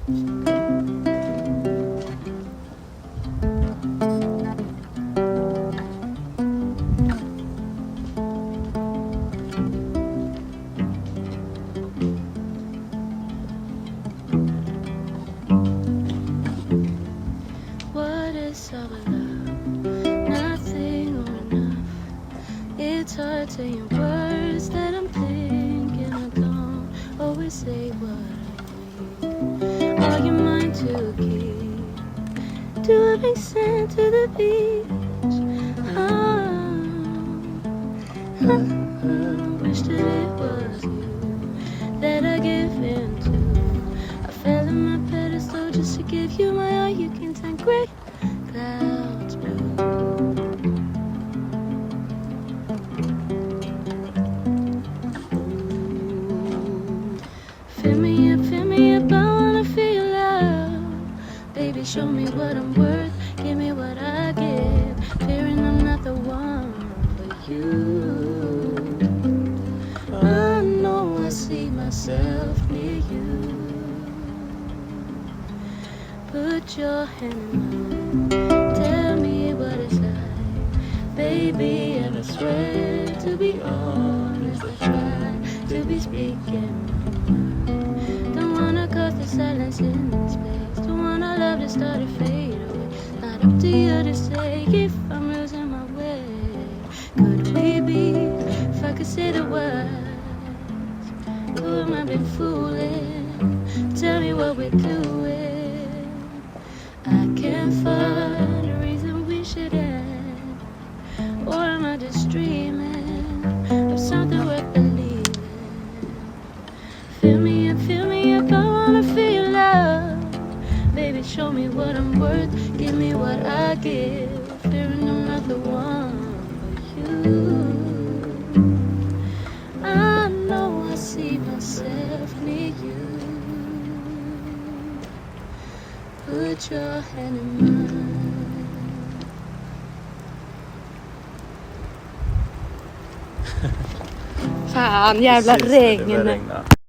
What is our love? Nothing or enough. It's hard to use words that I'm thinking. I don't always say what I mean. Are you mine to keep? Do I make sense to the beach? I wish that it was you that I give in to. I fell in my pedestal just to give you my all. You can turn gray clouds blue. Fill me up, I wanna feel your love. Baby, show me what I'm worth, give me what I give. Fearing I'm not the one for you. I know I see myself near you. Put your hand in mine, tell me what it's like. Baby, and I swear to be honest, I try to be speaking. Don't wanna cause the silence in space. Don't wanna love to start to fade away. Not up to you to say if I'm losing my way. Could we be, if I could say the words? Who am I been fooling? Tell me what we're doing. I can't find a reason we should end. Or am I just dreaming of something worth believing? Fill me up, I wanna feel your love. Baby, show me what I'm worth, give me what I give. Fearing I'm not the one for you. I know I see myself near you. Put your hand in mine. Fan, jävla regn.